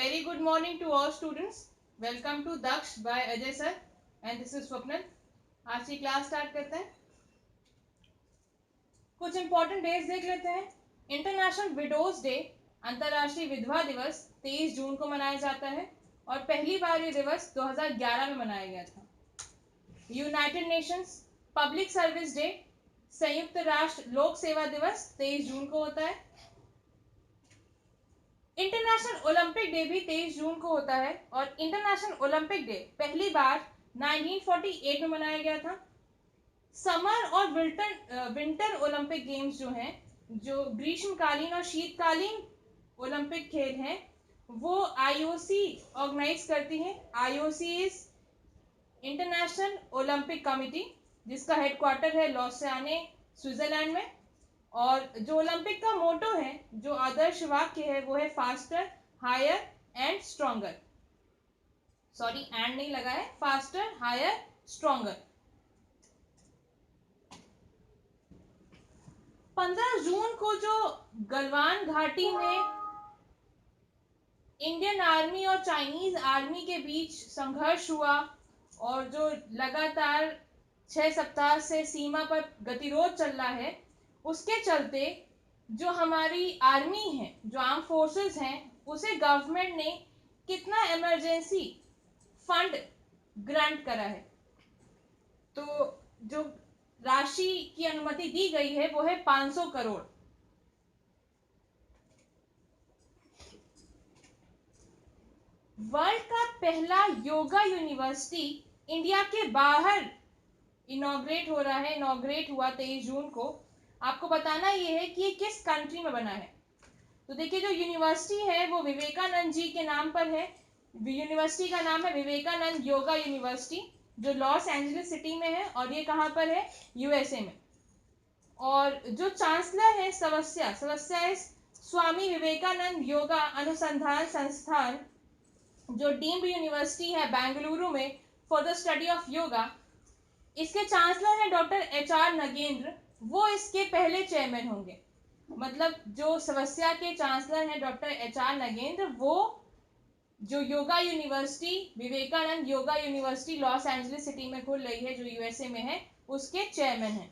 very good morning to all students. Welcome to Daksh by Ajay sir and this is Swapnil. आज की class start करते हैं. कुछ important days देख लेते हैं. इंटरनेशनल विडोज डे, अंतर्राष्ट्रीय विधवा दिवस 23 जून को मनाया जाता है और पहली बार ये दिवस 2011 में मनाया गया था. United Nations public service day, संयुक्त राष्ट्र लोक सेवा दिवस 23 जून को होता है. इंटरनेशनल ओलंपिक डे भी 23 जून को होता है और इंटरनेशनल ओलंपिक डे पहली बार 1948 में मनाया गया था. समर और विंटर ओलंपिक गेम्स जो हैं, जो ग्रीष्मकालीन और शीतकालीन ओलंपिक खेल हैं, वो आईओसी ऑर्गेनाइज करती है. IOC is international Olympic committee, जिसका हेडक्वार्टर है लॉसाने, स्विट्जरलैंड में. और जो ओलंपिक का मोटो है, जो आदर्श वाक्य है, वो है faster, higher and stronger. Sorry, and नहीं लगा है, फास्टर, हायर, स्ट्रॉन्गर. 15 जून को जो गलवान घाटी में इंडियन आर्मी और चाइनीज आर्मी के बीच संघर्ष हुआ और जो लगातार 6 सप्ताह से सीमा पर गतिरोध चल रहा है, उसके चलते जो हमारी आर्मी है, जो आर्म फोर्सेस हैं, उसे गवर्नमेंट ने कितना इमरजेंसी फंड ग्रांट करा है. तो जो राशि की अनुमति दी गई है वो है 500 करोड़. वर्ल्ड का पहला योगा यूनिवर्सिटी इंडिया के बाहर इनॉग्रेट हो रहा है. इनॉग्रेट हुआ 23 जून को. आपको बताना ये है कि ये किस कंट्री में बना है. तो देखिए, जो यूनिवर्सिटी है वो विवेकानंद जी के नाम पर है. यूनिवर्सिटी का नाम है विवेकानंद योगा यूनिवर्सिटी, जो लॉस एंजलिस सिटी में है और ये कहाँ पर है, यूएसए में. और जो चांसलर है सवस्या है स्वामी विवेकानंद योगा अनुसंधान संस्थान, जो डीम्ड यूनिवर्सिटी है बेंगलुरु में for the study of yoga. इसके चांसलर हैं डॉक्टर एच.आर. नगेंद्र. वो इसके पहले चेयरमैन होंगे. मतलब जो सवस्या के चांसलर हैं डॉक्टर एच.आर. नगेंद्र, वो जो yoga university, Vivekananda yoga university Los Angeles city में खुल रही है, जो यूएसए में है, उसके चेयरमैन हैं.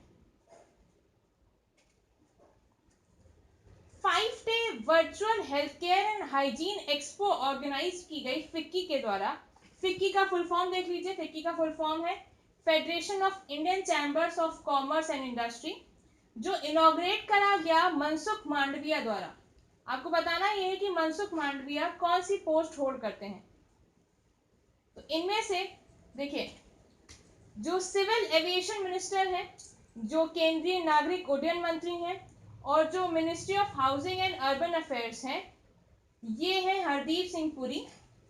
Five day virtual health care and hygiene expo organise की गई फिक्की के द्वारा. फिक्की का फुल फॉर्म देख लीजिए. फिक्की का फुल फॉर्म है federation of Indian chambers of commerce and industry, जो इनॉग्रेट करा गया मनसुख मांडविया द्वारा. आपको बताना यह है कि मनसुख मांडविया कौन सी पोस्ट होल्ड करते हैं. तो इनमें से देखिए, जो सिविल एविएशन मिनिस्टर हैं, जो केंद्रीय नागरिक उड्डयन मंत्री हैं और जो ministry of housing and urban affairs हैं, ये हैं हरदीप सिंह पुरी.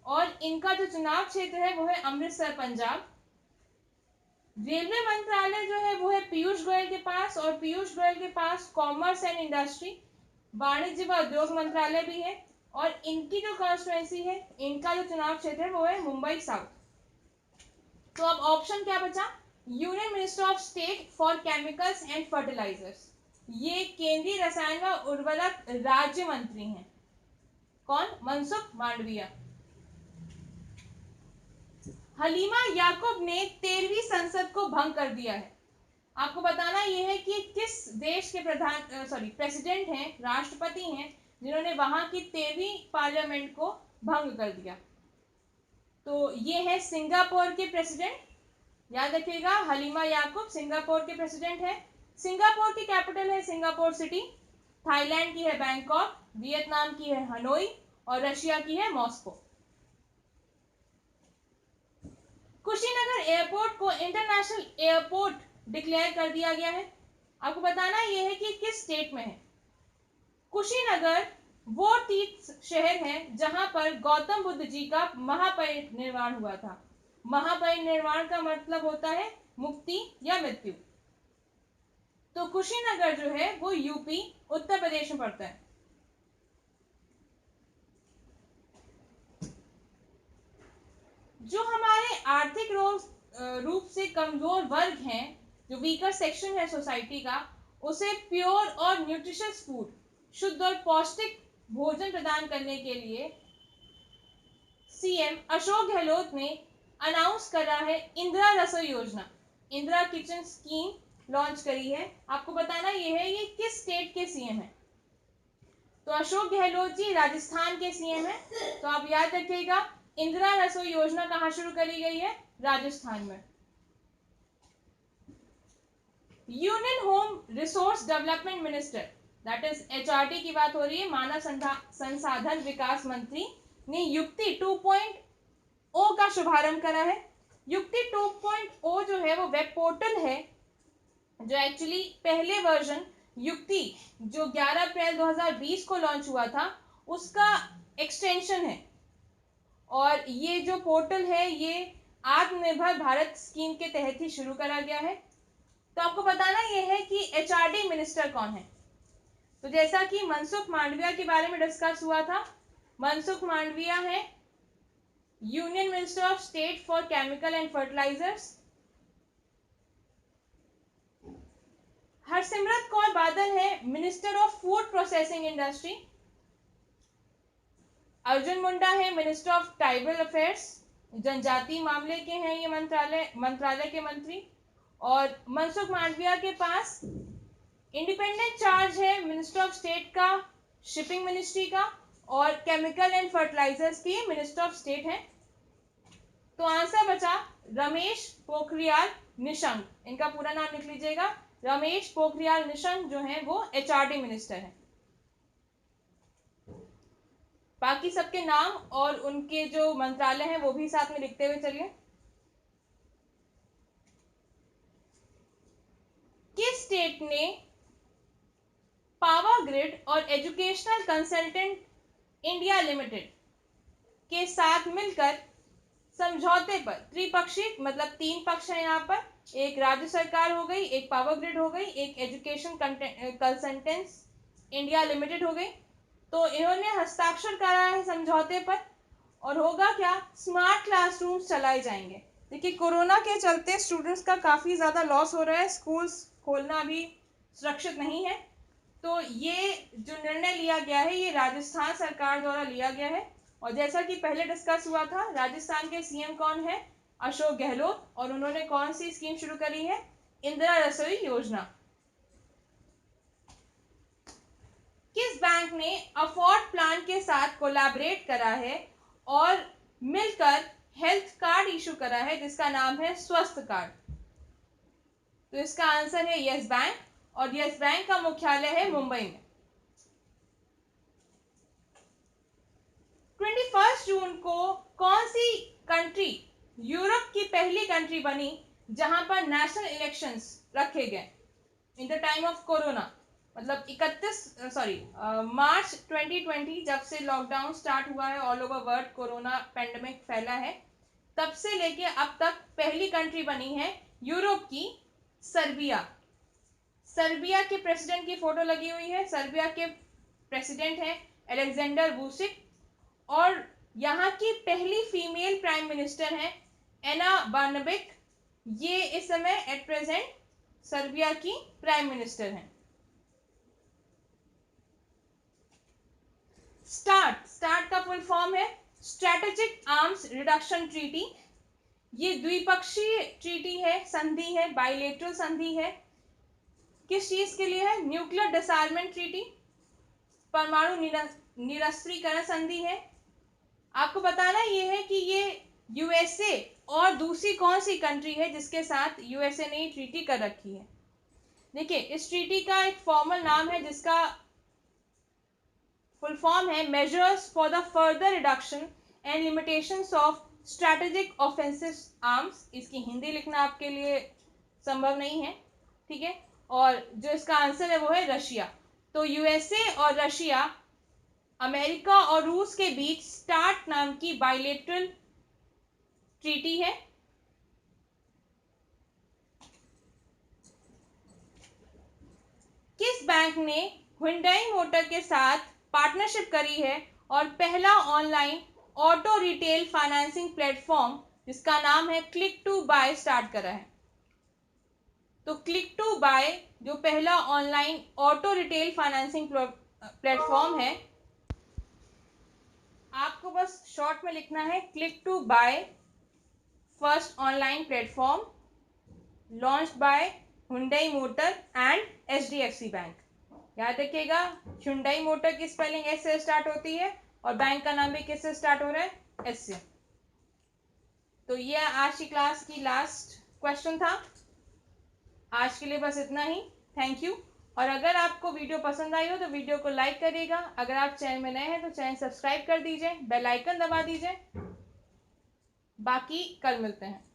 और इनका जो चुनाव क्षेत्र है वो है अमृतसर, पंजाब. रेलवे मंत्रालय जो है वो है पीयूष गोयल के पास, और पीयूष गोयल के पास कॉमर्स एंड इंडस्ट्री, वाणिज्य व उद्योग मंत्रालय भी है. और इनकी जो कॉन्स्टिट्यूएंसी है, इनका जो चुनाव क्षेत्र है वो है मुंबई साउथ. तो अब ऑप्शन क्या बचा, union minister of state for chemicals and fertilizers. ये केंद्रीय रसायन व उर्वरक राज्य मंत्री हैं. कौन, मनसुख मांडविया. हलीमा याकूब ने 13वीं संसद को भंग कर दिया है. आपको बताना यह है कि किस देश के प्रेसिडेंट हैं, राष्ट्रपति हैं, जिन्होंने वहां की 13वीं पार्लियामेंट को भंग कर दिया. तो ये है सिंगापुर के प्रेसिडेंट. याद रखिएगा, हलीमा याकूब सिंगापुर के प्रेसिडेंट है. सिंगापुर की कैपिटल है सिंगापुर सिटी. थाईलैंड की है बैंकॉक, वियतनाम की है हनोई और रशिया की है मॉस्को. कुशीनगर एयरपोर्ट को इंटरनेशनल एयरपोर्ट डिक्लेयर कर दिया गया है. आपको बताना यह है कि किस स्टेट में है. कुशीनगर वो तीर्थ शहर है जहां पर गौतम बुद्ध जी का महापरिनिर्वाण हुआ था. महापरिनिर्वाण का मतलब होता है मुक्ति या मृत्यु. तो कुशीनगर जो है वो यूपी, उत्तर प्रदेश में पड़ता है. जो हमारे आर्थिक रूप से कमजोर वर्ग हैं, जो वीकर सेक्शन है सोसाइटी का, उसे प्योर और न्यूट्रिशियस फूड, शुद्ध और पौष्टिक भोजन प्रदान करने के लिए सीएम अशोक गहलोत ने अनाउंस करा है इंदिरा रसोई योजना, इंदिरा किचन स्कीम लॉन्च करी है। आपको बताना ये है ये किस स्टेट के सीएम है। तो अशोक गहलोत जी राजस्थान के सीएम है। तो आप याद रखिएगा इंदिरा रसोई योजना कहां शुरू करी गई है, राजस्थान में। Union home resource development minister that is HRD की बात हो रही है, मानव संसाधन विकास मंत्री ने युक्ति 2.0 का शुभारंभ करा है। युक्ति 2.0 जो है वो वेब पोर्टल है जो एक्चुअली पहले वर्जन युक्ति जो 11 अप्रैल 2020 को लॉन्च हुआ था उसका एक्सटेंशन है। और ये जो पोर्टल है ये आत्मनिर्भर भारत स्कीम के तहत ही शुरू करा गया है। तो आपको बताना ये है कि एचआरडी मिनिस्टर कौन है। तो जैसा कि मनसुख मांडविया के बारे में डिस्कस हुआ था, मनसुख मांडविया है union minister of state for chemical and fertilisers. Harsimrat Kaur Badal है minister of food processing industry. Arjun Munda है मिनिस्टर ऑफ ट्राइबल अफेयर्स, जनजातीय मामले के हैं ये मंत्रालय के मंत्री। और मनसुख मांडविया के पास इंडिपेंडेंट चार्ज है मिनिस्टर ऑफ स्टेट का शिपिंग मिनिस्ट्री का, और केमिकल एंड फर्टिलाइजर्स की मिनिस्टर ऑफ स्टेट है। तो आंसर बचा रमेश पोखरियाल निशंक, इनका पूरा नाम लिख लीजिएगा। रमेश पोखरियाल निशंक जो है वो एचआरडी मिनिस्टर है। बाकी सबके नाम और उनके जो मंत्रालय हैं वो भी साथ में लिखते हुए चलिए। किस स्टेट ने पावर ग्रिड और एजुकेशनल कंसल्टेंट इंडिया लिमिटेड के साथ मिलकर समझौते पर त्रिपक्षीय, मतलब 3 पक्ष हैं यहाँ पर, एक राज्य सरकार हो गई, एक पावर ग्रिड हो गई, एक एजुकेशन कंसल्टेंट्स इंडिया लिमिटेड हो गई। तो इन्होंने हस्ताक्षर करा है समझौते पर। और होगा क्या, स्मार्ट क्लासरूम्स चलाए जाएंगे। देखिए कोरोना के चलते स्टूडेंट्स का काफ़ी ज़्यादा लॉस हो रहा है, स्कूल्स खोलना भी सुरक्षित नहीं है। तो ये जो निर्णय लिया गया है ये राजस्थान सरकार द्वारा लिया गया है। और जैसा कि पहले डिस्कस हुआ था, राजस्थान के सीएम कौन है, अशोक गहलोत, और उन्होंने कौन सी स्कीम शुरू करी है, इंदिरा रसोई योजना। किस बैंक ने अफोर्ड प्लान के साथ कोलैबोरेट करा है और मिलकर हेल्थ कार्ड इशू करा है जिसका नाम है स्वस्थ कार्ड। तो इसका आंसर है यस बैंक, और यस बैंक का मुख्यालय है मुंबई में। 21 जून को कौन सी कंट्री यूरोप की पहली कंट्री बनी जहां पर नेशनल इलेक्शंस रखे गए in the time of corona, मतलब मार्च 2020 जब से लॉकडाउन स्टार्ट हुआ है all over world, corona pandemic फैला है, तब से लेके अब तक पहली कंट्री बनी है यूरोप की सर्बिया। सर्बिया के प्रेसिडेंट की फोटो लगी हुई है। सर्बिया के प्रेसिडेंट हैं अलेक्जेंडर वुसिक, और यहाँ की पहली फीमेल प्राइम मिनिस्टर हैं एना बार्नबिक। ये इस समय एट प्रेजेंट सर्बिया की प्राइम मिनिस्टर हैं। स्टार्ट का फुल फॉर्म है स्ट्रेटेजिक आर्म्स रिडक्शन ट्रीटी। ये द्विपक्षीय ट्रीटी है, संधि है, बाइलेटरल संधि है। किस चीज के लिए है, न्यूक्लियर डिसआर्ममेंट ट्रीटी, परमाणु निरस्त्रीकरण संधि है। आपको बताना ये है कि ये यूएसए और दूसरी कौन सी कंट्री है जिसके साथ यूएसए ने ट्रीटी कर रखी है। देखिए इस ट्रीटी का एक फॉर्मल नाम है जिसका फुल फॉर्म है measures for the further reduction and limitations of strategic offensive arms. इसकी हिंदी लिखना आपके लिए संभव नहीं है, ठीक है। और जो इसका आंसर है वो है रशिया। तो यूएसए और रशिया, अमेरिका और रूस के बीच स्टार्ट नाम की बाइलेटरल ट्रीटी है। किस बैंक ने हुंडई मोटर के साथ पार्टनरशिप करी है और पहला online auto retail financing platform जिसका नाम है क्लिक टू बाय स्टार्ट करा है। तो क्लिक टू बाय जो पहला online auto retail financing platform है आपको बस शॉर्ट में लिखना है click to buy first online platform launched by Hyundai motor and HDFC bank. याद रखिएगा, हुंडई मोटर की स्पेलिंग एस से स्टार्ट होती है और बैंक का नाम भी किससे स्टार्ट हो रहा है, एस से। तो ये आज की क्लास की लास्ट क्वेश्चन था। आज के लिए बस इतना ही। Thank you. और अगर आपको वीडियो पसंद आई हो तो वीडियो को लाइक करिएगा। अगर आप चैनल में नए हैं तो चैनल सब्सक्राइब कर दीजिए, बेल आइकन दबा दीजिए। बाकी कल मिलते हैं।